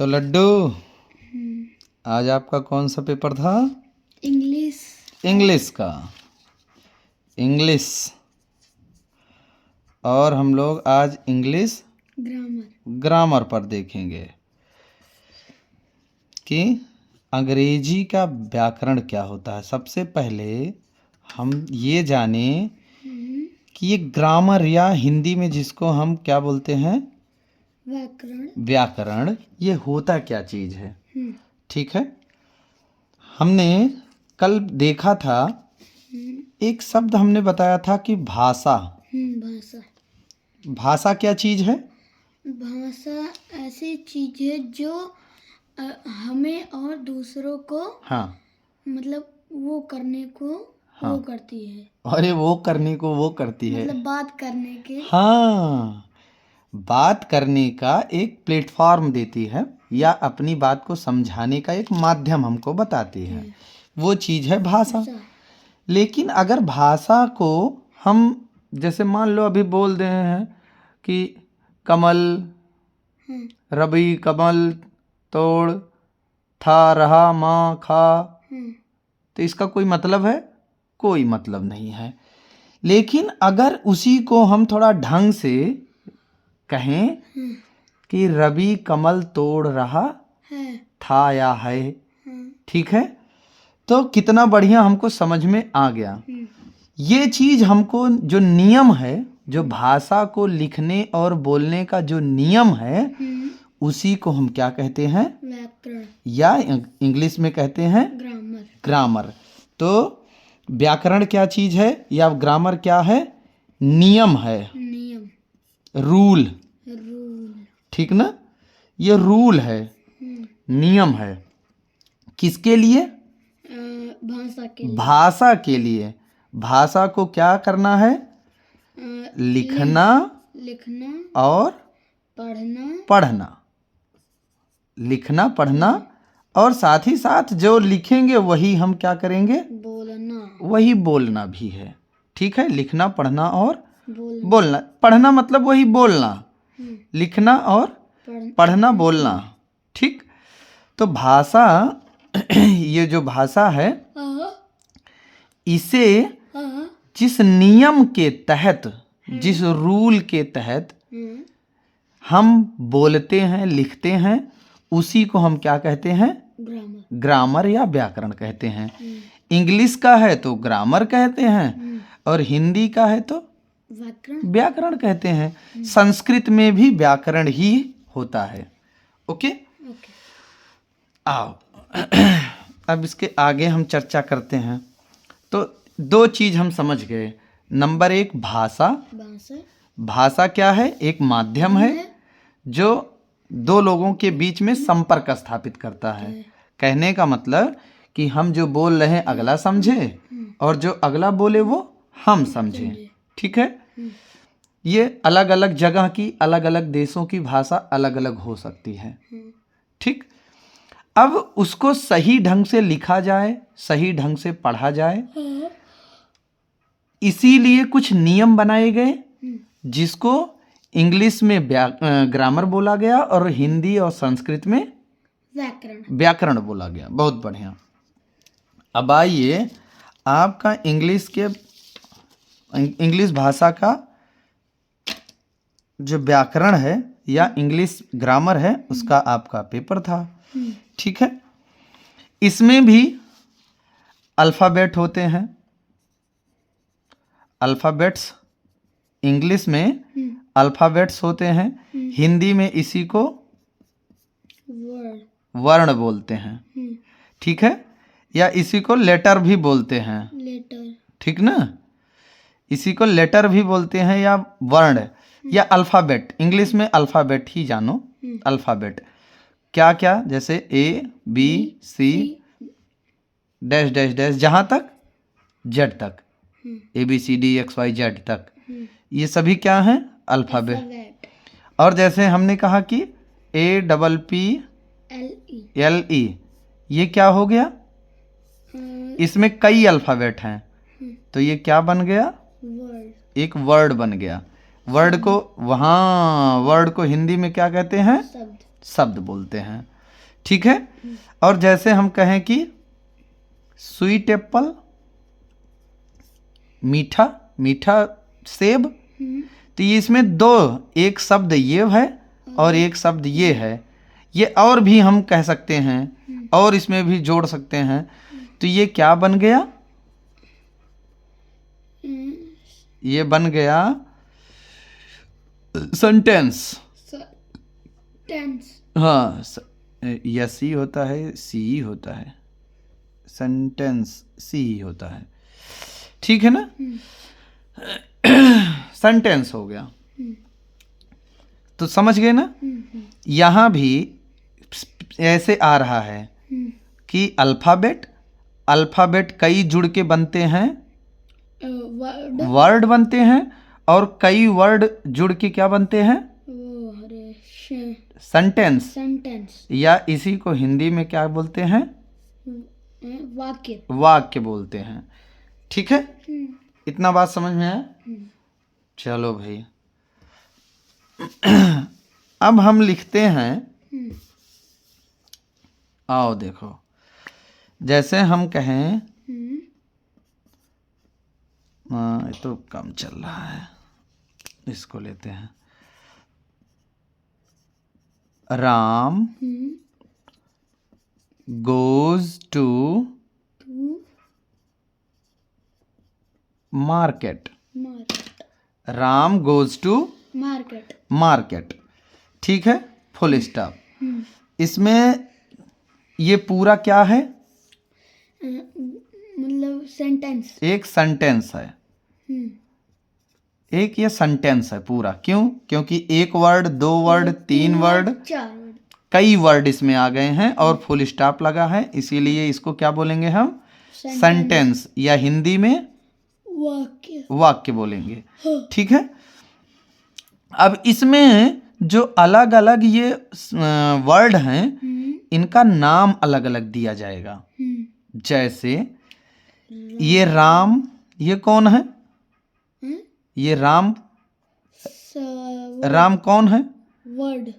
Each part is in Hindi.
तो लड्डू, आज आपका कौन सा पेपर था? इंग्लिश का। इंग्लिश। और हम लोग आज इंग्लिश ग्रामर पर देखेंगे कि अंग्रेजी का व्याकरण क्या होता है। सबसे पहले हम ये जाने कि ये ग्रामर या हिंदी में जिसको हम क्या बोलते हैं, व्याकरण, ये होता क्या चीज़ है। ठीक है, हमने कल देखा था, एक शब्द हमने बताया था कि भाषा। भाषा क्या चीज़ है? भाषा ऐसी चीज है जो हमें और दूसरों को मतलब वो करने को वो करती है। अरे वो करने को वो करती है, मतलब बात करने के बात करने का एक प्लेटफॉर्म देती है या अपनी बात को समझाने का एक माध्यम हमको बताती है। वो चीज़ है भाषा। लेकिन अगर भाषा को हम जैसे मान लो अभी बोल रहे हैं कि कमल, रबी कमल तोड़, था रहा माँ खा, तो इसका कोई मतलब है? कोई मतलब नहीं है। लेकिन अगर उसी को हम थोड़ा ढंग से कहें कि रबी कमल तोड़ रहा था या है, ठीक है, तो कितना बढ़िया हमको समझ में आ गया। ये चीज़ हमको जो नियम है, जो भाषा को लिखने और बोलने का जो नियम है, उसी को हम क्या कहते हैं? व्याकरण, या इंग्लिश में कहते हैं ग्रामर। तो व्याकरण क्या चीज़ है या ग्रामर क्या है? नियम है, रूल। ठीक ना, ये रूल है, नियम है। किसके लिए? भाषा के लिए। भाषा को क्या करना है? लिखना और पढ़ना। लिखना पढ़ना, और साथ ही साथ जो लिखेंगे वही हम क्या करेंगे? वही बोलना भी है। ठीक है, लिखना पढ़ना और बोलना। पढ़ना मतलब वही बोलना, लिखना और पढ़ना बोलना। ठीक, तो भाषा ये जो भाषा है, इसे जिस नियम के तहत, जिस रूल के तहत हम बोलते हैं, लिखते हैं, उसी को हम क्या कहते हैं? ग्रामर या व्याकरण कहते हैं। इंग्लिश का है तो ग्रामर कहते हैं, और हिंदी का है तो व्याकरण कहते हैं। संस्कृत में भी व्याकरण ही होता है। ओके, आओ अब इसके आगे हम चर्चा करते हैं। तो दो चीज हम समझ गए। नंबर एक, भाषा। भाषा क्या है? एक माध्यम है जो दो लोगों के बीच में संपर्क स्थापित करता है। कहने का मतलब कि हम जो बोल रहे हैं अगला समझे, और जो अगला बोले वो हम समझें। ठीक है, ये अलग अलग जगह की, अलग अलग देशों की भाषा अलग अलग हो सकती है। ठीक, अब उसको सही ढंग से लिखा जाए, सही ढंग से पढ़ा जाए, इसीलिए कुछ नियम बनाए गए, जिसको इंग्लिश में ग्रामर बोला गया और हिंदी और संस्कृत में व्याकरण बोला गया। बहुत बढ़िया। अब आइए, आपका इंग्लिश भाषा का जो व्याकरण है या इंग्लिश ग्रामर है, उसका आपका पेपर था। ठीक है, इसमें भी अल्फ़ाबेट होते हैं। अल्फ़ाबेट्स इंग्लिश में अल्फ़ाबेट्स होते हैं, हिंदी में इसी को वर्ण बोलते हैं। ठीक है, या इसी को लेटर भी बोलते हैं। ठीक ना, इसी को लेटर भी बोलते हैं या वर्ण या अल्फ़ाबेट। इंग्लिश में अल्फ़ाबेट ही जानो। अल्फ़ाबेट क्या क्या, जैसे A B C dash dash dash, जहाँ तक जेड तक, A B C D X Y Z तक, ये सभी क्या हैं? अल्फ़ाबेट। और जैसे हमने कहा कि A double P L E, ये क्या हो गया? इसमें कई अल्फ़ाबेट हैं, तो ये क्या बन गया? एक वर्ड बन गया। वर्ड को हिंदी में क्या कहते हैं? शब्द बोलते हैं। ठीक है। और जैसे हम कहें कि स्वीट एप्पल, मीठा मीठा सेब, तो ये इसमें दो, एक शब्द ये है और एक शब्द ये है। ये और भी हम कह सकते हैं और इसमें भी जोड़ सकते हैं। तो ये क्या बन गया? ये बन गया सेंटेंस। हाँ, या सी होता है, सी होता है, सेंटेंस सी होता है। ठीक है ना? सेंटेंस हो गया। तो समझ गए ना? यहां भी ऐसे आ रहा है कि अल्फाबेट, अल्फाबेट कई जुड़ के बनते हैं, वर्ड बनते हैं, और कई वर्ड जुड़ के क्या बनते हैं? सेंटेंस। या इसी को हिंदी में क्या बोलते हैं? वाक्य। वाक्य बोलते हैं। ठीक है। इतना बात समझ में आया? चलो भाई, अब हम लिखते हैं। आओ देखो, जैसे हम कहें, ये तो कम चल रहा है, इसको लेते हैं। Ram goes to market. Ram goes to market. ठीक है, फुल स्टॉप। इसमें ये पूरा क्या है? मतलब सेंटेंस, एक सेंटेंस है। एक ये सेंटेंस है पूरा। क्यों? क्योंकि एक वर्ड, दो वर्ड, तीन वर्ड, चार वर्ड, कई वर्ड इसमें आ गए हैं और फुल स्टॉप लगा है, इसीलिए इसको क्या बोलेंगे हम? सेंटेंस, या हिंदी में वाक्य बोलेंगे। ठीक है। अब इसमें जो अलग अलग ये वर्ड हैं, इनका नाम अलग अलग दिया जाएगा। जैसे ये राम, ये कौन है? ये राम, राम कौन है? वर्ड।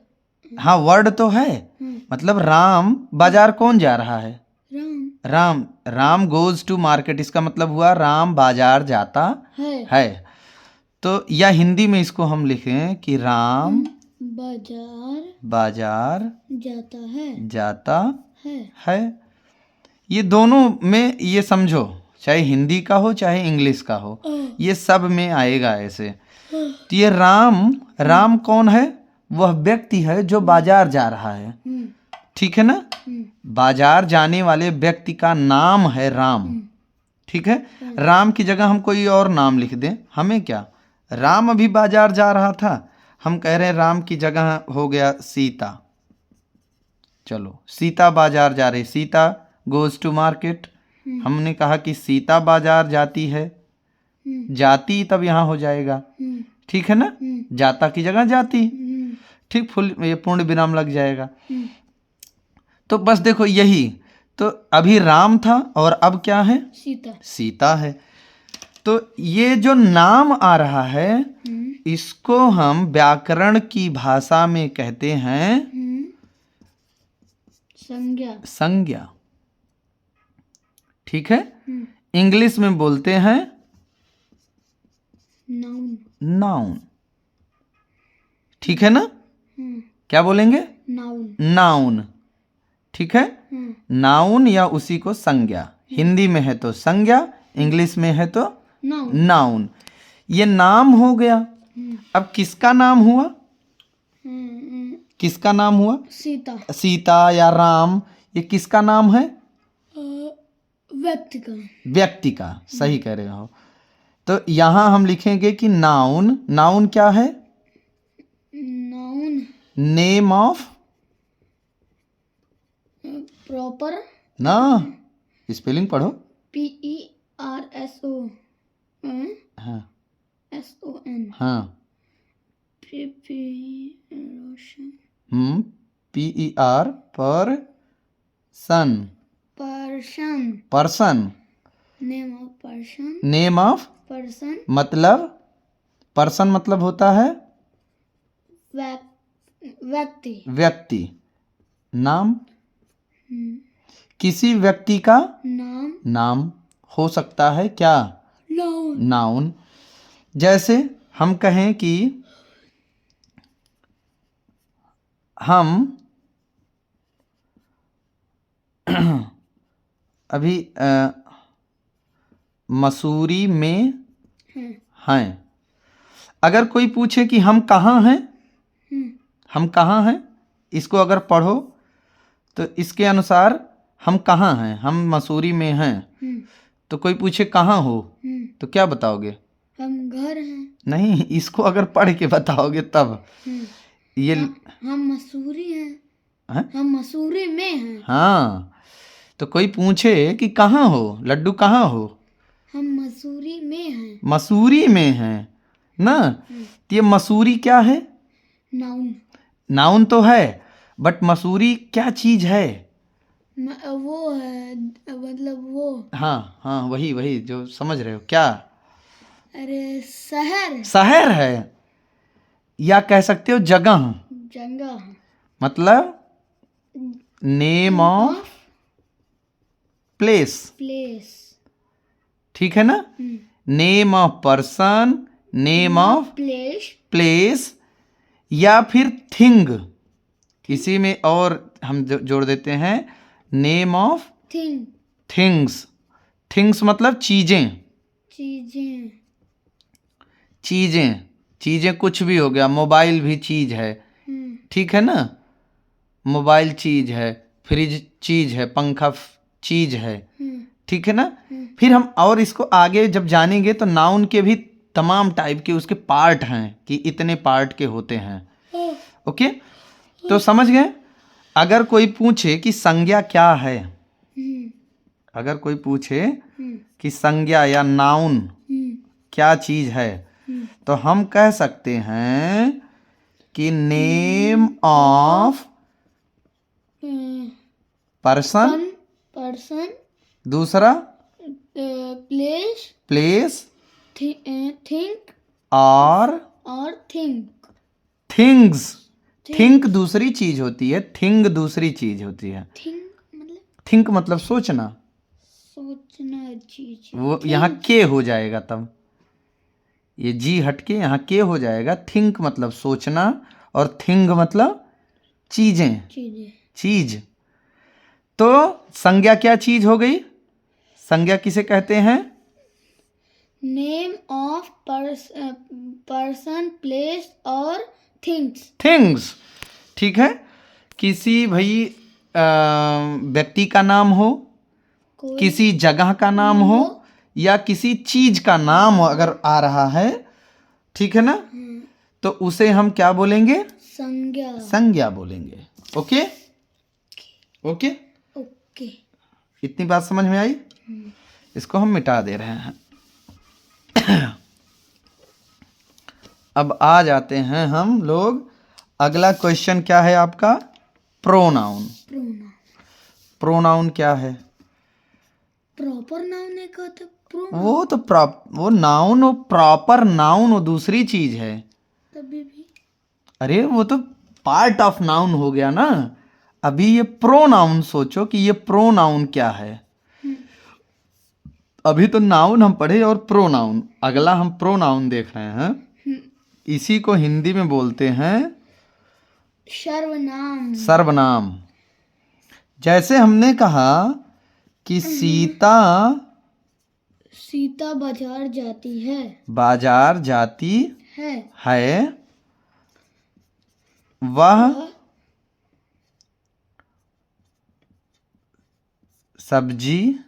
हाँ, वर्ड तो है। मतलब राम, बाजार कौन जा रहा है? Ram. Ram goes to market, इसका मतलब हुआ राम बाजार जाता है। तो या हिंदी में इसको हम लिखें कि राम बाजार जाता है। ये दोनों में ये समझो, चाहे हिंदी का हो चाहे इंग्लिश का हो, ये सब में आएगा ऐसे। तो ये राम कौन है? वह व्यक्ति है जो बाजार जा रहा है। ठीक है ना? बाजार जाने वाले व्यक्ति का नाम है राम। ठीक है। राम की जगह हम कोई और नाम लिख दें, हमें क्या? राम अभी बाजार जा रहा था, हम कह रहे हैं राम की जगह हो गया सीता। चलो, सीता बाजार जा रही, सीता गोज टू मार्केट। हमने कहा कि सीता बाजार जाती है, जाती तब यहाँ हो जाएगा। ठीक है ना? जाता की जगह जाती। ठीक, फुल ये पूर्ण विराम लग जाएगा। तो बस देखो, यही तो अभी राम था और अब क्या है? सीता है। तो ये जो नाम आ रहा है, इसको हम व्याकरण की भाषा में कहते हैं संज्ञा। ठीक है। इंग्लिश में बोलते हैं नाउन। ठीक है ना? क्या बोलेंगे? नाउन। ठीक है। नाउन या उसी को संज्ञा। हिंदी में है तो संज्ञा, इंग्लिश में है तो नाउन। ये नाम हो गया। अब किसका नाम हुआ? किसका नाम हुआ? सीता या राम, ये किसका नाम है? व्यक्ति का। सही कह रहे हो। तो यहां हम लिखेंगे कि नाउन क्या है? नेम ऑफ, प्रॉपर ना, स्पेलिंग पढ़ो। PERSON। हाँ SON। हाँ। PER person. Name of person मतलब, पर्सन मतलब होता है व्यक्ति। नाम, हम्म, किसी व्यक्ति का नाम, नाम हो सकता है क्या, नाउन, नाउन। जैसे हम कहें कि हम अभी मसूरी में हैं, हैं। अगर कोई पूछे कि हम कहाँ हैं, हम्म, हम कहाँ हैं, इसको अगर पढ़ो तो इसके अनुसार हम कहाँ हैं, हम मसूरी में हैं। हम्म, तो कोई पूछे कहाँ हो, तो क्या बताओगे? हम घर हैं, नहीं, इसको अगर पढ़ के बताओगे तब ये हम मसूरी हैं, हैं? हम मसूरी में हैं, हाँ, तो कोई पूछे कि कहाँ हो, लड्डू कहाँ हो, हम मसूरी में हैं, मसूरी में हैं ना। तो ये मसूरी क्या है? नाउन, नाउन तो है, बट मसूरी क्या चीज है? वो है मतलब वो, हाँ हाँ, वही वही जो समझ रहे हो क्या, अरे शहर, शहर है, या कह सकते हो जगह, जगह, मतलब नेम ऑफ प्लेस, प्लेस, ठीक है ना। Name of person, name of place, place, या फिर थिंग, इसी में और हम जोड़ देते हैं name of thing, things. Things मतलब चीजें, चीजें, चीजें, चीजें कुछ भी हो गया, मोबाइल भी चीज है, ठीक है ना, मोबाइल चीज है, फ्रिज चीज है, पंखा चीज है, ठीक है ना। फिर हम और इसको आगे जब जानेंगे तो नाउन के भी तमाम टाइप के उसके पार्ट हैं कि इतने पार्ट के होते हैं। ओके, तो समझ गए। अगर कोई पूछे कि संज्ञा क्या है, अगर कोई पूछे कि संज्ञा या नाउन क्या चीज है, तो हम कह सकते हैं कि नेम ऑफ पर्सन, पर्सन, दूसरा प्लेस, प्लेस, थिंक और थिंक, थिंग्स। थिंक दूसरी चीज होती है, थिंग दूसरी चीज होती है। थिंक मतलब सोचना, सोचना चीज, वो यहाँ के हो जाएगा, तब ये जी हटके यहाँ के हो जाएगा। थिंक मतलब सोचना, और थिंग मतलब चीजें, चीज। तो संज्ञा क्या चीज हो गई? संज्ञा किसे कहते हैं? नेम ऑफ पर्सन, प्लेस और थिंग्स, थिंग्स, ठीक है। किसी भाई व्यक्ति का नाम हो, किसी जगह का नाम हो, या किसी चीज का नाम अगर आ रहा है, ठीक है ना, तो उसे हम क्या बोलेंगे? संज्ञा, संज्ञा बोलेंगे। ओके ओके, ओके, इतनी बात समझ में आई? इसको हम मिटा दे रहे हैं। अब आ जाते हैं हम लोग, अगला क्वेश्चन क्या है आपका? प्रोनाउन। प्रोनाउन क्या है? प्रॉपर नाउन है का तो वो तो वो नाउन, वो प्रॉपर नाउन वो दूसरी चीज है। तभी भी, अरे वो तो पार्ट ऑफ नाउन हो गया ना। अभी ये प्रोनाउन सोचो कि ये प्रोनाउन क्या है। अभी तो नाउन हम पढ़े और प्रोनाउन, अगला हम प्रोनाउन देख रहे हैं। इसी को हिंदी में बोलते हैं सर्वनाम, सर्वनाम। जैसे हमने कहा कि सीता बाजार जाती है, बाजार जाती है, वह सब्जी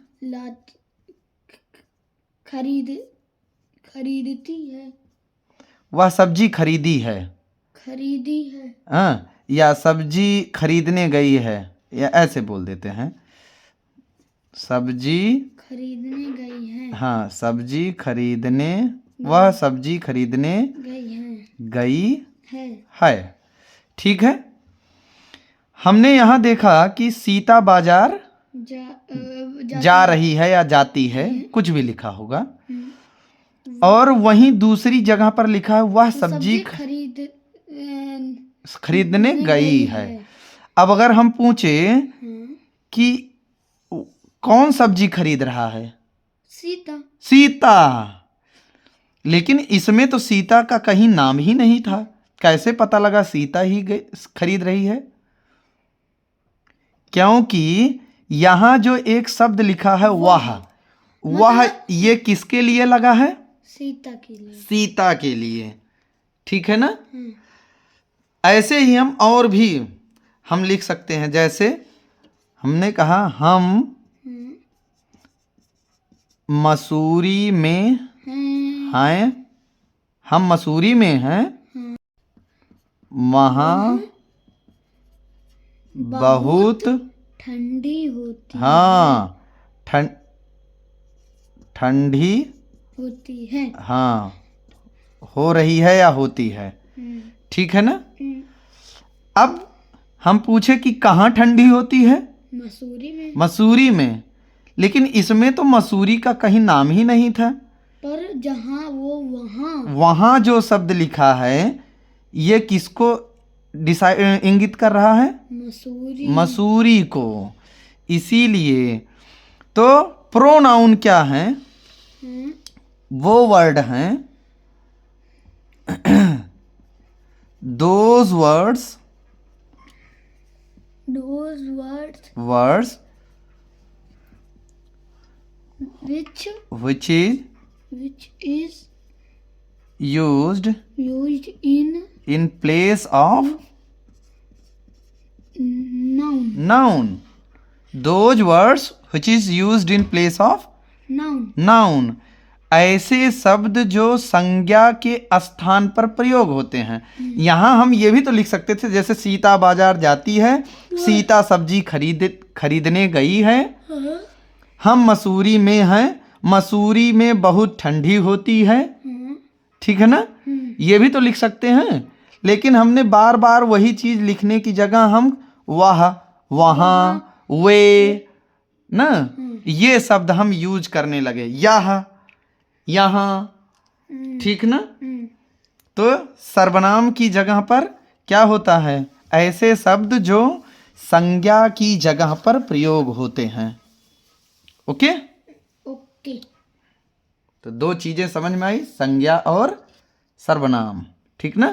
खरीदती है, वह सब्जी खरीदी है, हाँ, या सब्जी खरीदने गई है, या ऐसे बोल देते हैं सब्जी खरीदने गई है, हाँ, सब्जी खरीदने, वह सब्जी खरीदने गई है, ठीक है। हमने यहाँ देखा कि सीता बाजार जा रही है या जाती है, कुछ भी लिखा होगा, और वहीं दूसरी जगह पर लिखा है वह सब्जी खरीदने गई है। अब अगर हम पूछे कि कौन सब्जी खरीद रहा है? सीता। सीता। लेकिन इसमें तो सीता का कहीं नाम ही नहीं था, कैसे पता लगा सीता ही खरीद रही है? क्योंकि यहां जो एक शब्द लिखा है वह ये किसके लिए लगा है? सीता के लिए। सीता के लिए, ठीक है ना? ऐसे ही हम और भी हम लिख सकते हैं, जैसे हमने कहा हम मसूरी में हैं, हम मसूरी में हैं, वहाँ बहुत ठंडी होती हाँ ठंडी होती है। हाँ, हो रही है या होती है, ठीक है ना? अब हम पूछे कि कहाँ ठंडी होती है? मसूरी में। मसूरी में, लेकिन इसमें तो मसूरी का कहीं नाम ही नहीं था। पर जहाँ वो वहाँ जो शब्द लिखा है ये किसको इंगित कर रहा है? मसूरी को। इसीलिए तो प्रोनाउन क्या है? वो वर्ड हैं those words which is used in place of noun. Those words which is used in place of noun. ऐसे शब्द जो संज्ञा के स्थान पर प्रयोग होते हैं। यहाँ हम ये भी तो लिख सकते थे, जैसे सीता बाजार जाती है, सीता सब्जी खरीदने गई है। हम मसूरी में हैं, मसूरी में बहुत ठंडी होती है, ठीक है ना? ये भी तो लिख सकते हैं, लेकिन हमने बार बार वही चीज लिखने की जगह हम वह, वहाँ, वे ना, ये शब्द हम यूज करने लगे, यहाँ, ठीक ना? तो सर्वनाम की जगह पर क्या होता है? ऐसे शब्द जो संज्ञा की जगह पर प्रयोग होते हैं। ओके? तो दो चीजें समझ में आई, संज्ञा और सर्वनाम, ठीक ना?